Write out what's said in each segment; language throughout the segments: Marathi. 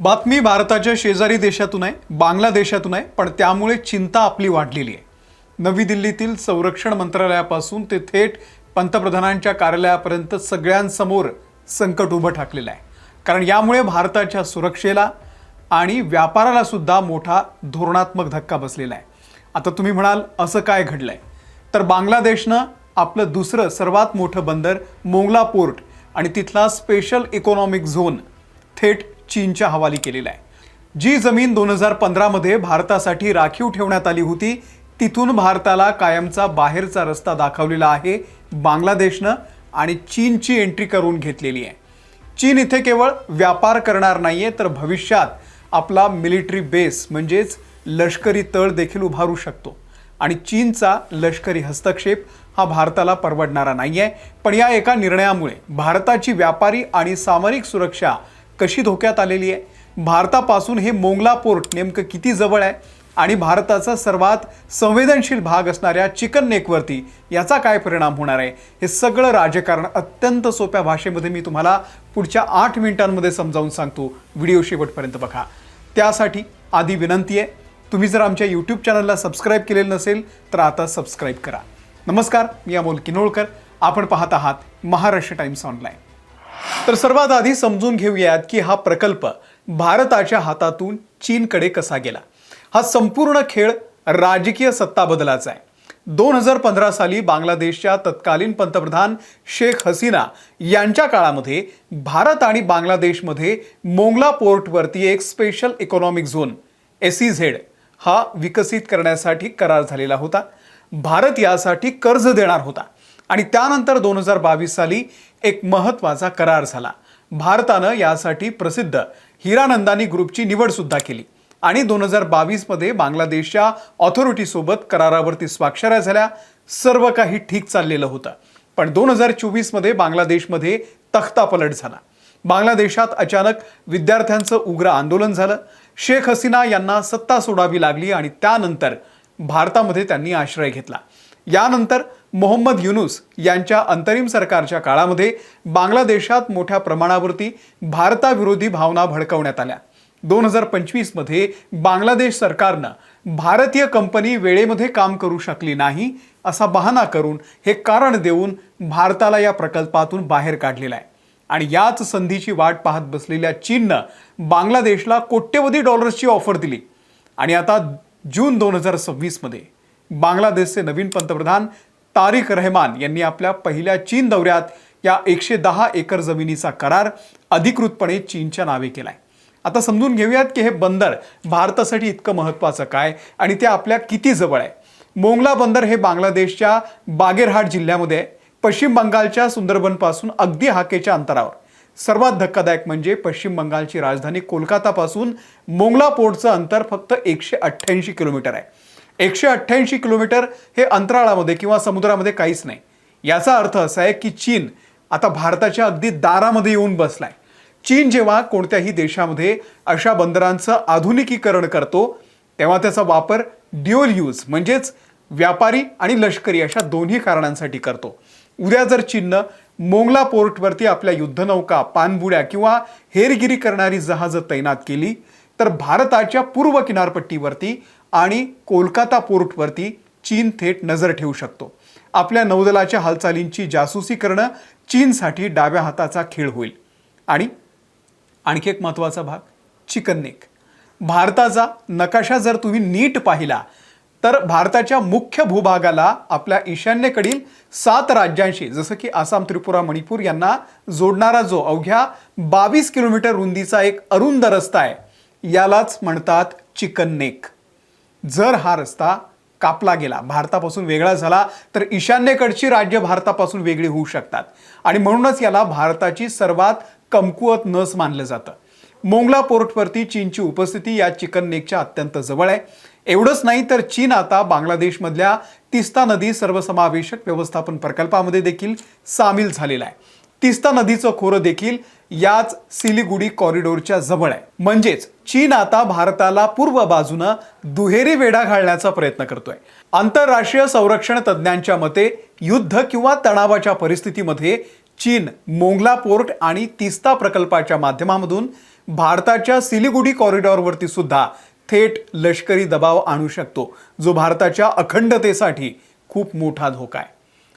बातमी भारताच्या शेजारी देशातून आहे, बांगलादेशातून आहे, पण त्यामुळे चिंता आपली वाढलेली आहे। नवी दिल्लीतील संरक्षण मंत्रालयापासून ते थेट पंतप्रधानांच्या कार्यालयापर्यंत सगळ्यांसमोर संकट उभं ठाकलेलं आहे। कारण यामुळे भारताच्या सुरक्षेला आणि व्यापाराला सुद्धा मोठा धोरणात्मक धक्का बसलेला आहे। आता तुम्ही म्हणाल असं काय घडलंय, तर बांगलादेशनं आपलं दुसरं सर्वात मोठं बंदर मोंगला पोर्ट आणि तिथला स्पेशल इकॉनॉमिक झोन थेट चीनच्या हवाली केलेला आहे। जी जमीन 2015 मध्ये भारतासाठी राखीव ठेवण्यात आली होती, तिथून भारताला कायमचा बाहेरचा रस्ता दाखवलेला आहे बांगलादेशनं आणि चीनची एंट्री करून घेतलेली आहे। चीन इथे केवळ व्यापार करणार नाहीये, तर भविष्यात आपला मिलिटरी बेस म्हणजेच लष्करी तळ देखील उभारू शकतो आणि चीनचा लष्करी हस्तक्षेप हा भारताला परवडणारा नाहीये। पण या एका निर्णयामुळे भारताची व्यापारी आणि सामरिक सुरक्षा कशी धोक्यात आलेली आहे, भारतापासून हे मोंगला पोर्ट नेमकं किती जवळ आहे आणि भारताचा सर्वात संवेदनशील भाग असणाऱ्या चिकन नेकवरती याचा काय परिणाम होणार आहे, हे सगळं राजकारण अत्यंत सोप्या भाषेमध्ये मी तुम्हाला पुढच्या 8 मिनिटांमध्ये समजावून सांगतो। व्हिडिओ शेवटपर्यंत बघा। त्यासाठी आधी विनंती आहे, तुम्ही जर आमच्या यूट्यूब चॅनलला सबस्क्राईब केलेलं नसेल तर आता सबस्क्राईब करा। नमस्कार, मी अमोल किनोळकर, आपण पाहत आहात महाराष्ट्र टाइम्स ऑनलाईन। तर सर्वात आधी समजून घेऊयात की हा प्रकल्प भारताच्या हातातून चीनकडे कसा गेला। हा संपूर्ण खेळ राजकीय सत्ता बदलाचा आहे। 2015 साली बांगलादेशच्या तत्कालीन पंतप्रधान शेख हसीना यांच्या काळामध्ये भारत आणि बांगलादेशमध्ये मोंगला पोर्टवरती एक स्पेशल इकॉनॉमिक झोन SEZ हा विकसित करण्यासाठी करार झालेला होता। भारत यासाठी कर्ज देणार होता आणि त्यानंतर 2022 साली एक महत्त्वाचा करार झाला। भारतानं यासाठी प्रसिद्ध हिरानंदानी ग्रुपची निवड सुद्धा केली आणि 2022 मध्ये बांगलादेशच्या ऑथॉरिटी सोबत करारावरती स्वाक्षऱ्या झाल्या। सर्व काही ठीक चाललेलं होतं, पण 2024 मध्ये बांगलादेशमध्ये तख्तापलट झाला। बांगलादेशात अचानक विद्यार्थ्यांचं उग्र आंदोलन झालं। शेख हसीना यांना सत्ता सोडावी लागली आणि त्यानंतर भारतामध्ये त्यांनी आश्रय घेतला। यानंतर मोहम्मद युनूस यांच्या अंतरिम सरकारच्या काळामध्ये बांगलादेशात मोठ्या प्रमाणावरती भारताविरोधी भावना भडकवण्यात आल्या। 2025 मध्ये बांगलादेश सरकारनं भारतीय कंपनी वेळेमध्ये काम करू शकली नाही असा बहाणा करून, हे कारण देऊन भारताला या प्रकल्पातून बाहेर काढलेलं आहे आणि याच संधीची वाट पाहत बसलेल्या चीननं बांगलादेशला कोट्यवधी डॉलर्सची ऑफर दिली आणि आता जून 2026 मध्ये बांगलादेशचे नवीन पंतप्रधान तारिक रहमान यांनी आपल्या पहिल्या चीन दौऱ्यात या 110 एकर जमिनीचा करार अधिकृतपणे चीनच्या नावे केलाय। आता समजून घेऊयात की हे बंदर भारतासाठी इतकं महत्त्वाचं काय आणि ते आपल्या किती जवळ आहे। मोंगला बंदर हे बांगलादेशच्या बागेरहाट जिल्ह्यामध्ये आहे, पश्चिम बंगालच्या सुंदरबनपासून अगदी हाकेच्या अंतरावर। सर्वात धक्कादायक म्हणजे पश्चिम बंगालची राजधानी कोलकातापासून मोंगला पोर्टचं अंतर फक्त 188 किलोमीटर आहे। 188 किलोमीटर हे अंतराळामध्ये किंवा समुद्रामध्ये काहीच नाही। याचा अर्थ असा आहे की चीन आता भारताच्या अगदी दारामध्ये येऊन बसलाय। चीन जेव्हा कोणत्याही देशामध्ये अशा बंदरांचं आधुनिकीकरण करतो तेव्हा त्याचा वापर ड्युअल यूज म्हणजेच व्यापारी आणि लष्करी अशा दोन्ही कारणांसाठी करतो। उद्या जर चीननं मोंगला पोर्टवरती आपल्या युद्धनौका, पाणबुड्या किंवा हेरगिरी करणारी जहाजं तैनात केली तर भारताच्या पूर्व किनारपट्टीवरती आणि कोलकाता पोर्टवरती चीन थेट नजर ठेवू शकतो। आपल्या नौदलाच्या हालचालींची जासूसी करणं चीनसाठी डाव्या हाताचा खेळ होईल। आणि आणखी एक महत्त्वाचा भाग, चिकन नेक। भारताचा नकाशा जर तुम्ही नीट पाहिला तर भारताच्या मुख्य भूभागाला आपल्या ईशान्येकडील 7 राज्यांशी जसं की आसाम, त्रिपुरा, मणिपूर यांना जोडणारा जो अवघ्या 22 किलोमीटर रुंदीचा एक अरुंद रस्ता आहे, यालाच म्हणतात चिकन नेक। जर हा रस्ता कापला गेला, भारतापासून वेगळा झाला, तर ईशान्येकडची राज्य भारतापासून वेगळी होऊ शकतात आणि म्हणूनच याला भारताची सर्वात कमकुवत नस मानलं जातं। मोंगला पोर्टवरती चीनची उपस्थिती या चिकन नेकच्या अत्यंत जवळ आहे। एवढंच नाही तर चीन आता बांगलादेशमधल्या तिस्ता नदी सर्वसमावेशक व्यवस्थापन प्रकल्पामध्ये देखील सामील झालेला आहे। तिस्ता नदीचं खोरं देखील याच सिलिगुडी कॉरिडॉरच्या जवळ आहे। म्हणजेच चीन आता भारताला पूर्व बाजूनं दुहेरी वेढा घालण्याचा प्रयत्न करतोय। आंतरराष्ट्रीय संरक्षण तज्ञांच्या मते युद्ध किंवा तणावाच्या परिस्थितीमध्ये चीन मोंगला पोर्ट आणि तिस्ता प्रकल्पाच्या माध्यमामधून भारताच्या सिलिगुडी कॉरिडॉरवरती सुद्धा थेट लष्करी दबाव आणू शकतो, जो भारताच्या अखंडतेसाठी खूप मोठा धोका आहे.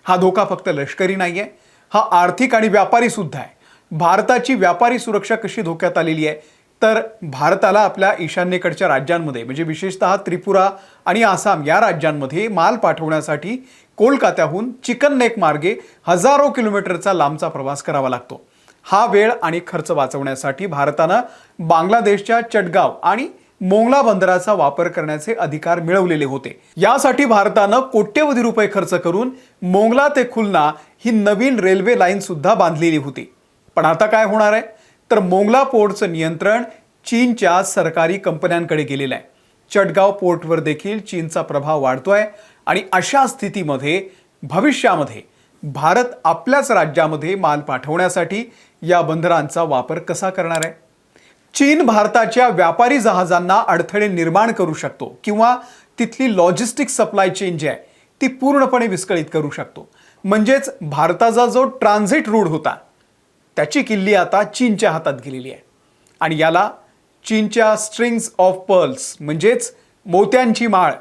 हा धोका फक्त लष्करी नाहीये, हा आर्थिक आणि व्यापारी सुद्धा आहे. भारताची व्यापारी सुरक्षा कशी धोक्यात आलेली आहे, तर भारताला आपल्या ईशान्येकडच्या राज्यांमध्ये म्हणजे विशेषतः त्रिपुरा आणि आसाम या राज्यांमध्ये माल पाठवण्यासाठी कोलकात्याहून चिकन नेक मार्गे हजारो किलोमीटरचा लांबचा प्रवास करावा लागतो. हा वेळ आणि खर्च वाचवण्यासाठी भारतानं बांगलादेशच्या चटगाव आणि मोंगला बंदराचा वापर करण्याचे अधिकार मिळवलेले होते. यासाठी भारतानं कोट्यवधी रुपये खर्च करून मोंगला ते खुलना ही नवीन रेल्वे लाईन सुद्धा बांधलेली होती. पण आता काय होणार आहे, तर मोंगला पोर्टचं नियंत्रण चीनच्या सरकारी कंपन्यांकडे गेलेलं आहे. चटगाव पोर्टवर देखील चीनचा प्रभाव वाढतोय आणि अशा स्थितीमध्ये भविष्यामध्ये भारत आपल्याच राज्यामध्ये माल पाठवण्यासाठी या बंदरांचा वापर कसा करणार आहे? चीन भारताच्या व्यापारी जहाजांना अडथळे निर्माण करू शकतो किंवा तिथली लॉजिस्टिक सप्लाय चेन जी आहे ती पूर्णपणे विस्कळीत करू शकतो. म्हणजेच भारताचा जो ट्रान्झिट रूट होता त्याची किल्ली आता चीनच्या हातात गेलेली आहे आणि याला चीनच्या स्ट्रिंग्स ऑफ पर्ल्स म्हणजेच मोत्यांची माळ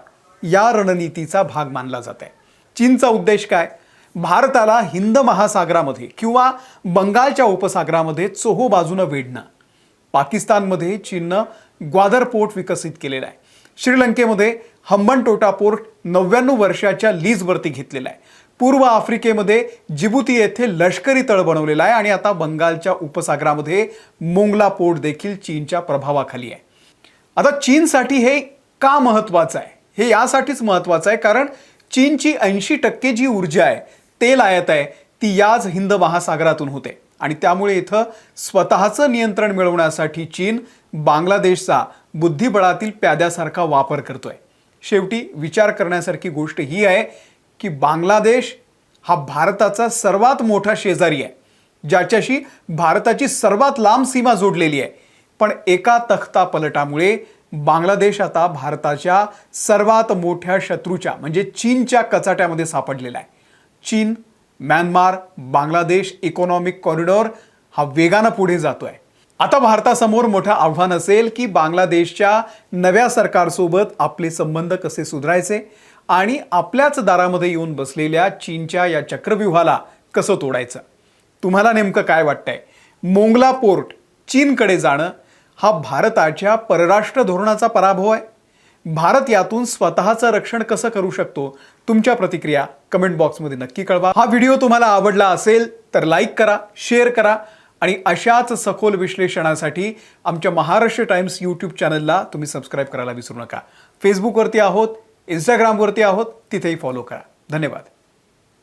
या रणनीतीचा भाग मानला जात आहे. चीनचा उद्देश काय? भारताला हिंद महासागरामध्ये किंवा बंगालच्या उपसागरामध्ये चोहो बाजूनं वेढणं. पाकिस्तानमध्ये चीननं ग्वादर पोर्ट विकसित केलेला आहे. श्रीलंकेमध्ये हंबनटोटा पोर्ट 99 वर्षाच्या लीजवरती घेतलेला आहे. पूर्व आफ्रिकेमध्ये जिबुती येथे लष्करी तळ बनवलेला आहे आणि आता बंगालच्या उपसागरामध्ये मोंगला पोर्ट देखील चीनच्या प्रभावाखाली आहे. आता चीनसाठी हे का महत्त्वाचं आहे? हे यासाठीच महत्त्वाचं आहे कारण चीनची 80% जी ऊर्जा आहे, तेल आयात आहे, ती याच हिंद महासागरातून होते आणि त्यामुळे इथं स्वतःचं नियंत्रण मिळवण्यासाठी चीन बांगलादेशचा बुद्धिबळातील प्याद्यासारखा वापर करतोय. शेवटी विचार करण्यासारखी गोष्ट ही आहे की बांगलादेश हा भारताचा सर्वात मोठा शेजारी आहे, ज्याच्याशी भारताची सर्वात लांब सीमा जोडलेली आहे. पण एका तख्तापलटामुळे बांगलादेश आता भारताच्या सर्वात मोठ्या शत्रूच्या म्हणजे चीनच्या कचाट्यामध्ये सापडलेला आहे. चीन, म्यानमार, बांगलादेश इकॉनॉमिक कॉरिडॉर हा वेगानं पुढे जातोय. आता भारतासमोर मोठं आव्हान असेल की बांगलादेशच्या नव्या सरकारसोबत आपले संबंध कसे सुधारायचे आणि आपल्याच दारामध्ये येऊन बसलेल्या चीनच्या या चक्रव्यूहाला कसं तोडायचं. तुम्हाला नेमकं काय वाटतंय? मोंगला पोर्ट चीनकडे जाणं हा भारताच्या परराष्ट्र धोरणाचा पराभव आहे? भारत यातून स्वतःचं रक्षण कसं करू शकतो? तुमच्या प्रतिक्रिया कमेंट बॉक्समध्ये नक्की कळवा. हा व्हिडिओ तुम्हाला आवडला असेल तर लाईक करा, शेअर करा आणि अशाच सखोल विश्लेषणासाठी आमच्या महाराष्ट्र टाइम्स यूट्यूब चॅनलला तुम्ही सबस्क्राईब करायला विसरू नका. फेसबुकवरती आहोत, इंस्टाग्रामवरती आहोत, तिथेही फॉलो करा. धन्यवाद.